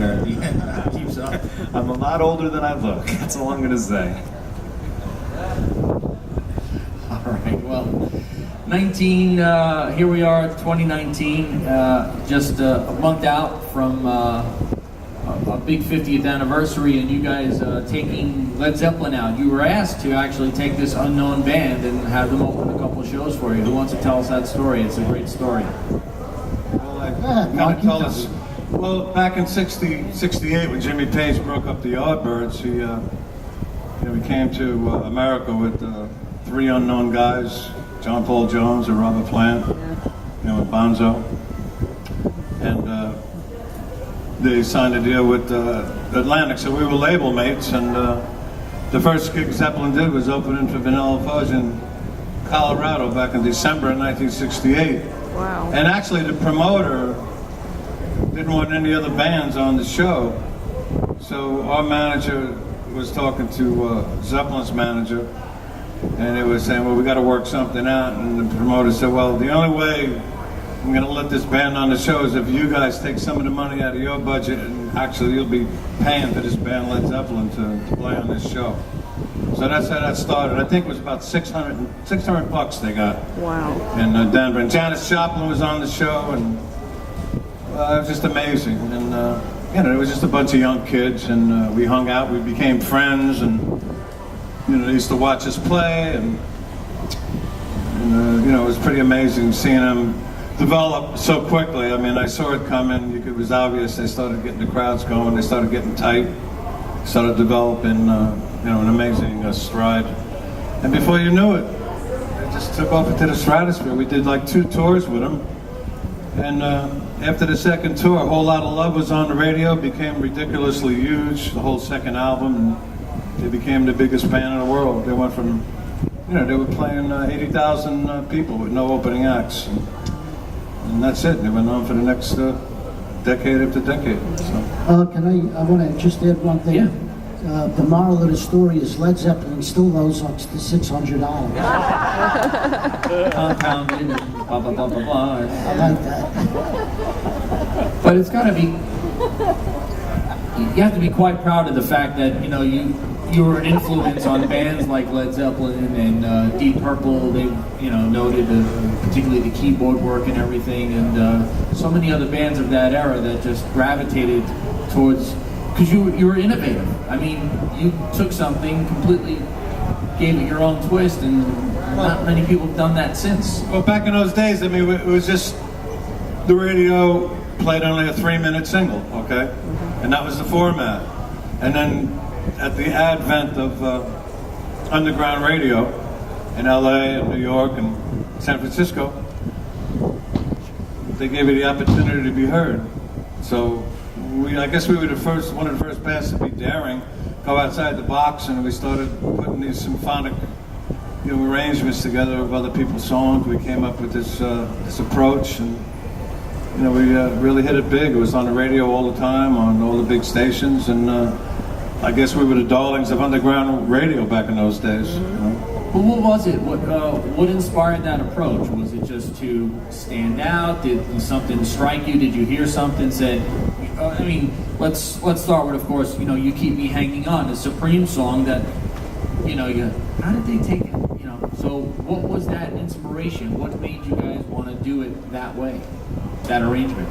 there at the end. Keeps up. I'm a lot older than I look. That's all I'm going to say. All right, well, here we are, 2019, just a month out from a big 50th anniversary, and you guys taking Led Zeppelin out. You were asked to actually take this unknown band and have them open a couple of shows for you. Who wants to tell us that story? It's a great story. Well, I kind of tell us. Well, back in '68, when Jimmy Page broke up the Yardbirds, we came to America with 3 unknown guys: John Paul Jones and Robert Plant, and Bonzo, and they signed a deal with Atlantic, so we were label mates. And the first gig Zeppelin did was opening for Vanilla Fudge in Colorado back in December of 1968. Wow! And actually, the promoter didn't want any other bands on the show, so our manager was talking to Zeppelin's manager, and they were saying, well, we got to work something out. And the promoter said, well, the only way I'm going to let this band on the show is if you guys take some of the money out of your budget, and actually you'll be paying for this band Led Zeppelin to play on this show. So that's how that started. I think it was about $600 they got. Wow. In Denver. And Janis Joplin was on the show, and it was just amazing. And it was just a bunch of young kids, and we hung out, we became friends, and they used to watch us play, and it was pretty amazing seeing them develop so quickly. I mean, I saw it coming. It was obvious. They started getting the crowds going. They started getting tight. Started developing, an amazing stride. And before you knew it, they just took off into the stratosphere. We did like 2 tours with them. And after the second tour, A Whole Lot of Love was on the radio, became ridiculously huge, the whole second album, and they became the biggest band in the world. They went from, they were playing 80,000 people with no opening acts. And that's it. They went on for the next decade after decade. So. I want to just add one thing. Yeah. The moral of the story is Led Zeppelin still owes us the $600. Compounded and blah, blah, blah, blah, blah. I like that. But it's got to be, you have to be quite proud of the fact that, you were an influence on bands like Led Zeppelin and Deep Purple. They, noted particularly the keyboard work and everything, and so many other bands of that era that just gravitated towards, because you were innovative. I mean, you took something, completely gave it your own twist, and not many people have done that since. Well, back in those days, I mean, it was just, the radio played only a 3-minute single, okay? And that was the format. And then at the advent of underground radio in LA and New York and San Francisco, they gave you the opportunity to be heard. So I guess we were one of the first bands to be daring, go outside the box, and we started putting these symphonic arrangements together of other people's songs. We came up with this approach, and we really hit it big. It was on the radio all the time, on all the big stations, and I guess we were the darlings of underground radio back in those days. But what was it? What inspired that approach? Was it just to stand out? Did something strike you? Did you hear something said? Let's start with, of course, You Keep Me Hanging On, the Supreme song that, how did they take it? So what was that inspiration? What made you guys want to do it that way, that arrangement?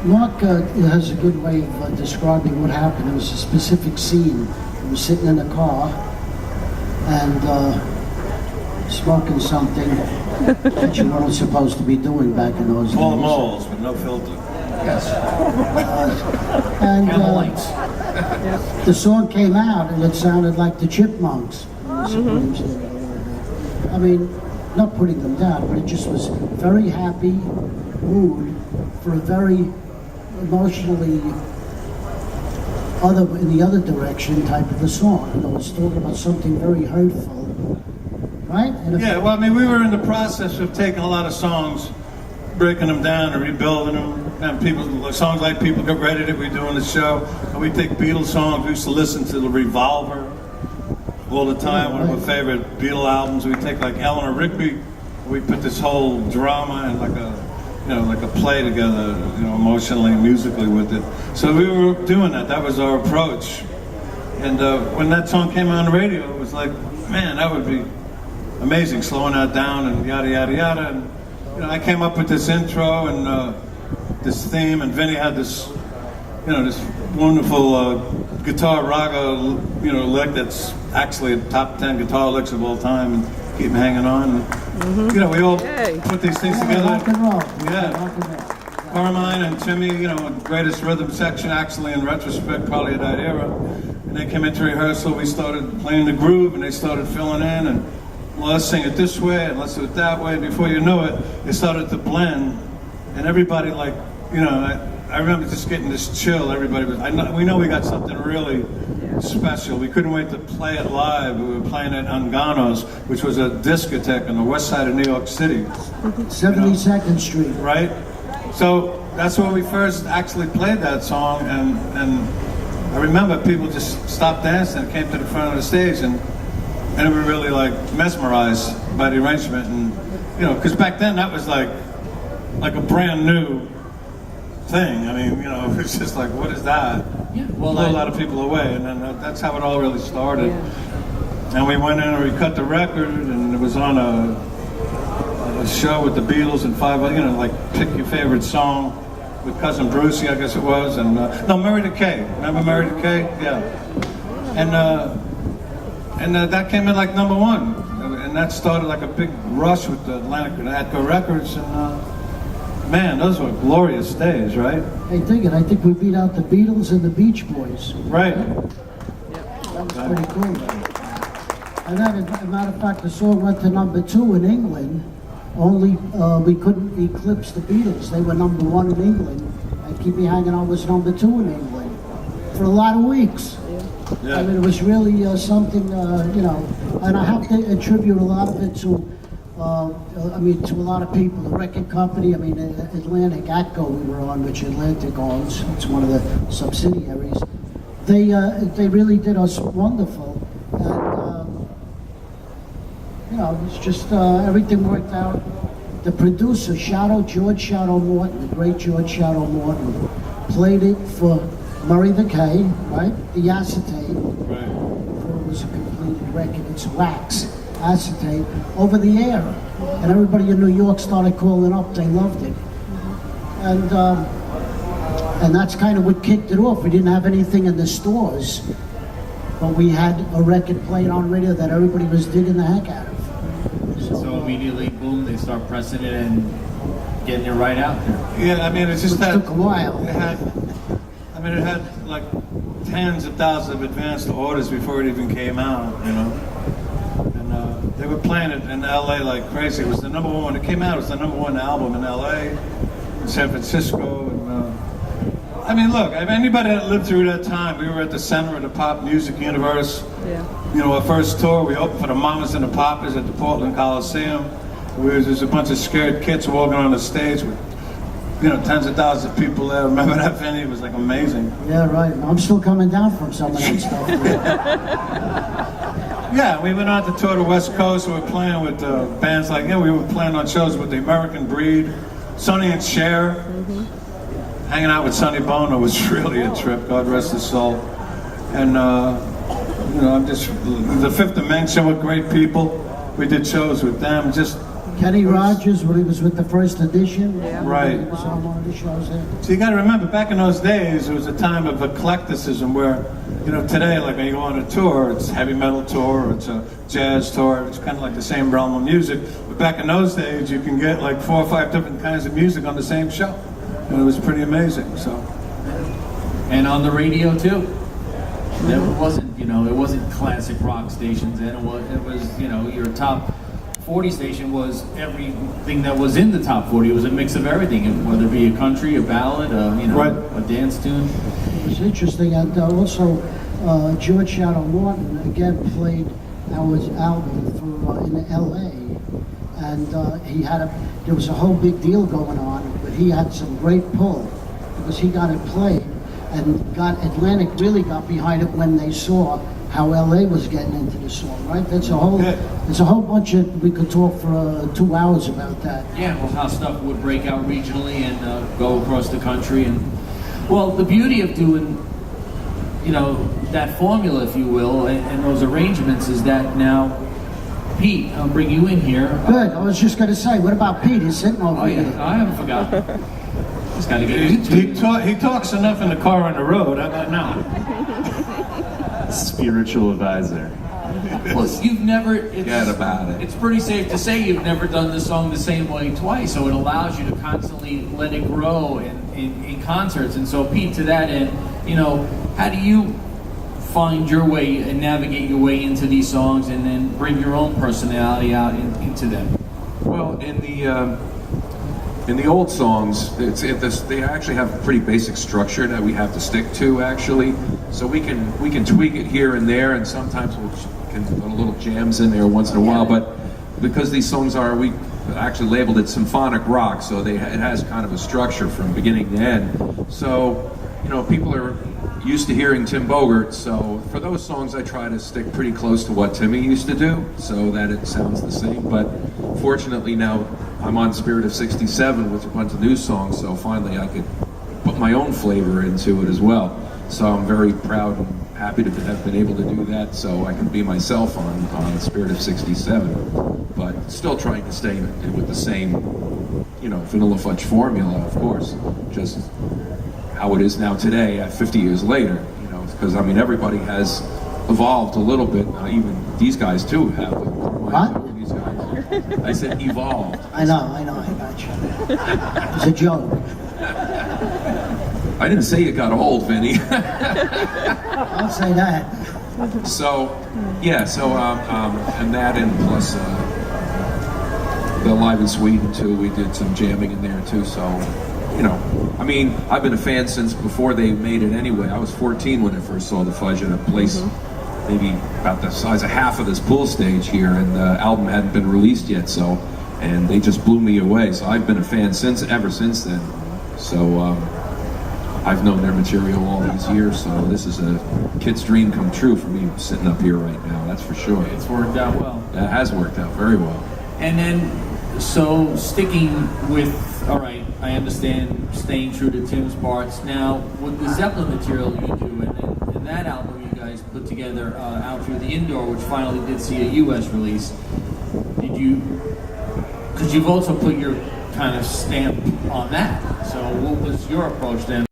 Mark has a good way of describing what happened. It was a specific scene. He was sitting in a car and smoking something that you weren't supposed to be doing back in those days. Full moles with no filter. Yes. And lights. the song came out and it sounded like the Chipmunks. I mean, not putting them down, but it just was very happy mood for a very emotionally in the other direction type of a song. It's talking about something very hurtful, right? Yeah, well, I mean, we were in the process of taking a lot of songs, breaking them down and rebuilding them. And songs like People Get Ready that we do on the show. And we take Beatles songs. We used to listen to the Revolver all the time, one of our favorite Beatle albums. We take like Eleanor Rigby. We put this whole drama and like a like a play together, emotionally and musically with it. So we were doing that. That was our approach. And when that song came on the radio, it was like, man, that would be amazing, slowing that down and yada, yada, yada. And, I came up with this intro and this theme, and Vinny had this, this wonderful guitar raga, lick that's actually a top 10 guitar licks of all time, and keep hanging on. And, we all put these things together. Rock and roll. Yeah. Rock and roll. Carmine and Timmy, greatest rhythm section, actually, in retrospect, probably of that era. And they came into rehearsal, we started playing the groove, and they started filling in, and well, let's sing it this way, and let's do it that way. Before you know it, it started to blend, and everybody, I remember just getting this chill. Everybody was, we know we got something really special. We couldn't wait to play it live. We were playing it on Ganos, which was a discotheque on the west side of New York City. 72nd Street. Right? So that's where we first actually played that song, and I remember people just stopped dancing and came to the front of the stage, and we were really mesmerized by the arrangement, and because back then that was like a brand new thing. I mean, it was just like, what is that? Yeah, well, blew a lot of people away, and then that's how it all really started. And we went in and we cut the record, and it was on a show with the Beatles and pick your favorite song with Cousin Brucey, I guess it was, and no, Mary the K. Remember Mary the K? Yeah. And that came in like #1, and that started like a big rush with the Atlantic Records, and man, those were glorious days, right? Hey, I think we beat out the Beatles and the Beach Boys. Right. That was pretty cool. And then, as a matter of fact, the song went to #2 in England. Only we couldn't eclipse the Beatles. They were #1 in England, and Keep Me Hanging On was #2 in England for a lot of weeks. Yeah. I mean, it was really something, and I have to attribute a lot of it to, to a lot of people. The record company, Atlantic Atco we were on, which Atlantic owns. It's one of the subsidiaries. They really did us wonderful, and it's just everything worked out. The producer, George Shadow Morton, the great George Shadow Morton, played it for Murray the K, right? The acetate. Right. Before it was a complete record, it's wax acetate over the air, and everybody in New York started calling up. They loved it, and that's kind of what kicked it off. We didn't have anything in the stores, but we had a record playing on radio that everybody was digging the heck out of. So immediately, boom, they start pressing it and getting it right out there. Yeah, it's just that took a while. It had like tens of thousands of advanced orders before it even came out, And they were playing it in LA like crazy. It was the #1 when it came out. It was the #1 album in LA, in San Francisco, and look, anybody that lived through that time, we were at the center of the pop music universe. Yeah. Our first tour, we opened for the Mamas and the Papas at the Portland Coliseum. There's a bunch of scared kids walking on the stage with, tens of thousands of people there. Remember that, Vinny? It was like amazing. Yeah, right. I'm still coming down from some of that stuff. Yeah, we went out to tour the West Coast. We were playing with bands like, we were playing on shows with the American Breed, Sonny and Cher. Hanging out with Sonny Bono was really a trip, God rest his soul. And, I'm just, the Fifth Dimension with great people. We did shows with them, just... Kenny Rogers, when he was with the First Edition. Yeah. Right. He was on one of the shows there. So you got to remember, back in those days, it was a time of eclecticism where, today, like when you go on a tour, it's a heavy metal tour, or it's a jazz tour, it's kind of like the same realm of music. But back in those days, you can get like 4 or 5 different kinds of music on the same show. And it was pretty amazing, so. And on the radio too. It wasn't, it wasn't classic rock stations, and it was, your top 40 station was everything that was in the top 40. It was a mix of everything, whether it be a country, a ballad, a dance tune. It was interesting, and also George Shadow Morton again played our album in L.A. And there was a whole big deal going on, but he had some great pull because he got it played, and Atlantic really got behind it when they saw how LA was getting into the song, right? That's a whole, Yeah. it's a whole bunch of, we could talk for 2 hours about that. Yeah, well, how stuff would break out regionally and go across the country. And well, the beauty of doing, you know, that formula, if you will, and those arrangements is that now, Pete, I'll bring you in here. Good, I was just gonna say, what about Pete? He's sitting over Oh yeah, here. I haven't forgotten. Just gotta get used to it. He talks enough in the car on the road. How about now? Spiritual advisor. Well, you've never. Forget about it. It's pretty safe to say you've never done the song the same way twice, so it allows you to constantly let it grow in concerts. And so, Pete, to that end, you know, how do you find your way and navigate your way into these songs, and then bring your own personality out into them? Well, in the old songs, they actually have a pretty basic structure that we have to stick to, actually. So we can tweak it here and there, and sometimes we can put a little jams in there once in a while. But because these songs we actually labeled it symphonic rock, so it has kind of a structure from beginning to end. So, you know, people are used to hearing Tim Bogert, so for those songs I try to stick pretty close to what Timmy used to do, so that it sounds the same. But fortunately now I'm on Spirit of 67 with a bunch of new songs, so finally I could put my own flavor into it as well. So I'm very proud and happy to have been able to do that, so I can be myself on Spirit of 67, but still trying to stay with the same, you know, Vanilla Fudge formula, of course, just how it is now today, 50 years later, you know, because I mean everybody has evolved a little bit. Even these guys too have. What? These guys. I said evolved. I know, I got you. It's a joke. I didn't say you got old, Vinny. I'll say that. So, yeah, so and that, and plus the Live in Sweden too. We did some jamming in there too. So, you know, I mean, I've been a fan since before they made it anyway. I was 14 when I first saw the Fudge in a place maybe about the size of half of this pool stage here, and the album hadn't been released yet, so, and they just blew me away. So I've been a fan ever since then. So I've known their material all these years, so this is a kid's dream come true for me sitting up here right now, that's for sure. It's worked out well. That has worked out very well. And then, so sticking with, all right, I understand staying true to Tim's parts. Now, with the Zeppelin material you do, and that album you guys put together out through the Indoor, which finally did see a U.S. release, because you've also put your kind of stamp on that. So what was your approach then?